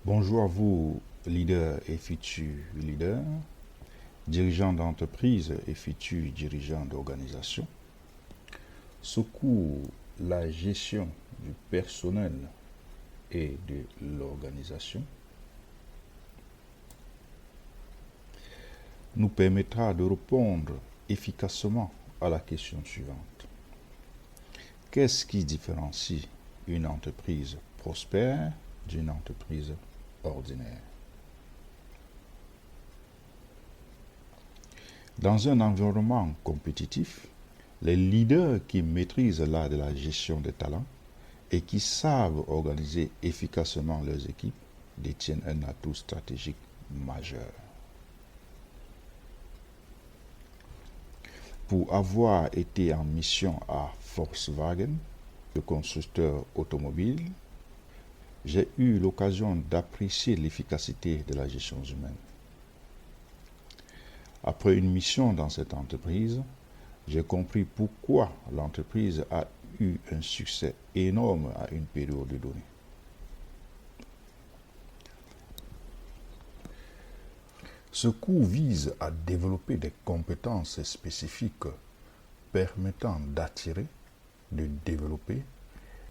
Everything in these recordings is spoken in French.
Bonjour à vous, leaders et futurs leaders, dirigeants d'entreprise et futurs dirigeants d'organisation. Secours la gestion du personnel et de l'organisation nous permettra de répondre efficacement à la question suivante. Qu'est-ce qui différencie une entreprise prospère d'une entreprise ordinaire? Dans un environnement compétitif, les leaders qui maîtrisent l'art de la gestion des talents et qui savent organiser efficacement leurs équipes détiennent un atout stratégique majeur. Pour avoir été en mission à Volkswagen, le constructeur automobile, j'ai eu l'occasion d'apprécier l'efficacité de la gestion humaine. Après une mission dans cette entreprise, j'ai compris pourquoi l'entreprise a eu un succès énorme à une période donnée. Ce cours vise à développer des compétences spécifiques permettant d'attirer, de développer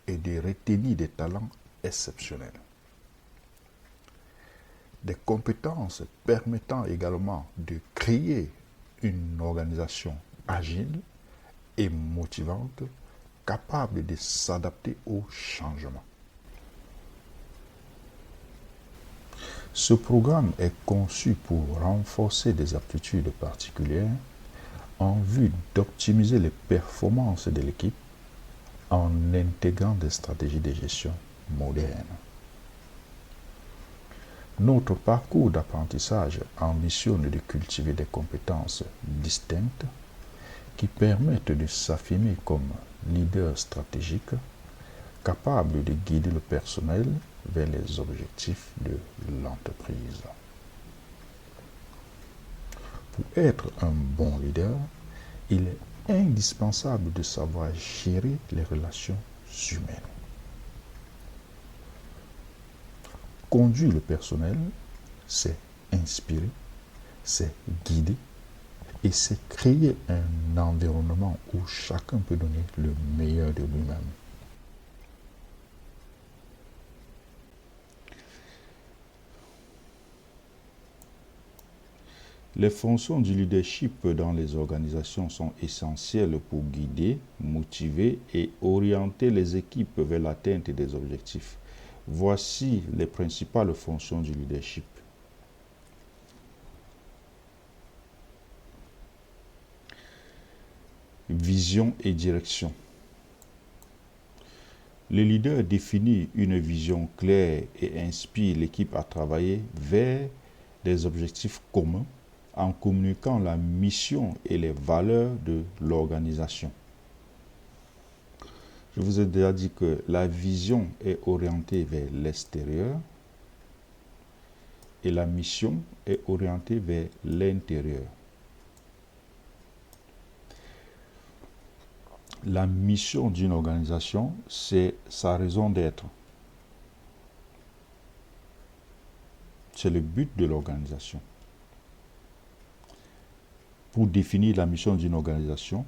et de retenir des talents exceptionnels. Des compétences permettant également de créer une organisation agile et motivante, capable de s'adapter aux changements. Ce programme est conçu pour renforcer des aptitudes particulières en vue d'optimiser les performances de l'équipe en intégrant des stratégies de gestion modernes. Notre parcours d'apprentissage ambitionne de cultiver des compétences distinctes qui permettent de s'affirmer comme leader stratégique, capable de guider le personnel vers les objectifs de l'entreprise. Pour être un bon leader, il est indispensable de savoir gérer les relations humaines. Conduire le personnel, c'est inspirer, c'est guider et c'est créer un environnement où chacun peut donner le meilleur de lui-même. Les fonctions du leadership dans les organisations sont essentielles pour guider, motiver et orienter les équipes vers l'atteinte des objectifs. Voici les principales fonctions du leadership. Vision et direction. Le leader définit une vision claire et inspire l'équipe à travailler vers des objectifs communs en communiquant la mission et les valeurs de l'organisation. Je vous ai déjà dit que la vision est orientée vers l'extérieur et la mission est orientée vers l'intérieur. La mission d'une organisation, c'est sa raison d'être. C'est le but de l'organisation. Pour définir la mission d'une organisation,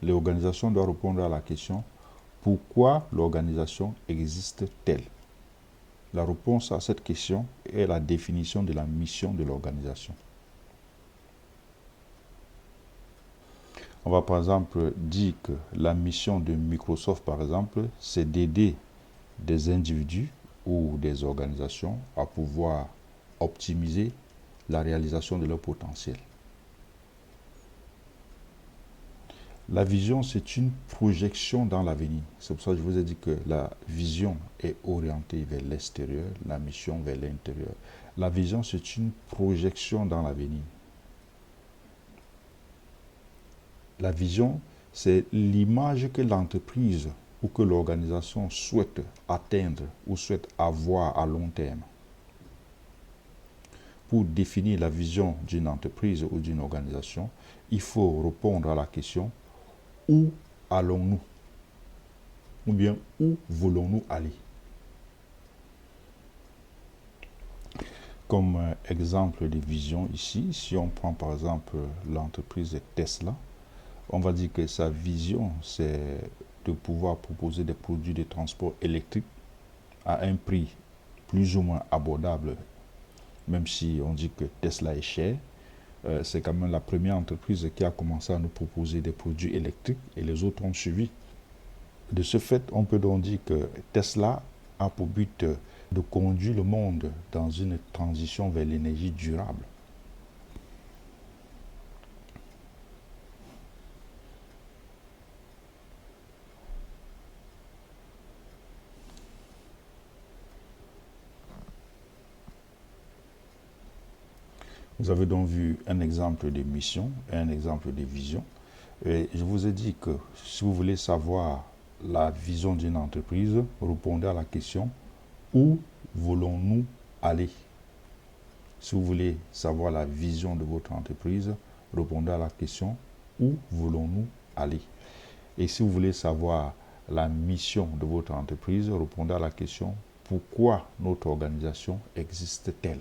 l'organisation doit répondre à la question « Pourquoi l'organisation existe-t-elle » La réponse à cette question est la définition de la mission de l'organisation. On va par exemple dire que la mission de Microsoft, par exemple, c'est d'aider des individus ou des organisations à pouvoir optimiser la réalisation de leur potentiel. La vision, c'est une projection dans l'avenir. C'est pour ça que je vous ai dit que la vision est orientée vers l'extérieur, la mission vers l'intérieur. La vision, c'est une projection dans l'avenir. La vision, c'est l'image que l'entreprise ou que l'organisation souhaite atteindre ou souhaite avoir à long terme. Pour définir la vision d'une entreprise ou d'une organisation, il faut répondre à la question « Où allons-nous » ou bien « Où voulons-nous aller » comme exemple de vision ici, si on prend par exemple l'entreprise Tesla, on va dire que sa vision, c'est de pouvoir proposer des produits de transport électrique à un prix plus ou moins abordable, même si on dit que Tesla est cher. C'est quand même la première entreprise qui a commencé à nous proposer des produits électriques et les autres ont suivi. De ce fait, on peut donc dire que Tesla a pour but de conduire le monde dans une transition vers l'énergie durable. Vous avez donc vu un exemple de mission et un exemple de vision. Et je vous ai dit que si vous voulez savoir la vision d'une entreprise, répondez à la question où voulons-nous aller? Si vous voulez savoir la vision de votre entreprise, répondez à la question où voulons-nous aller? Et si vous voulez savoir la mission de votre entreprise, répondez à la question pourquoi notre organisation existe-t-elle?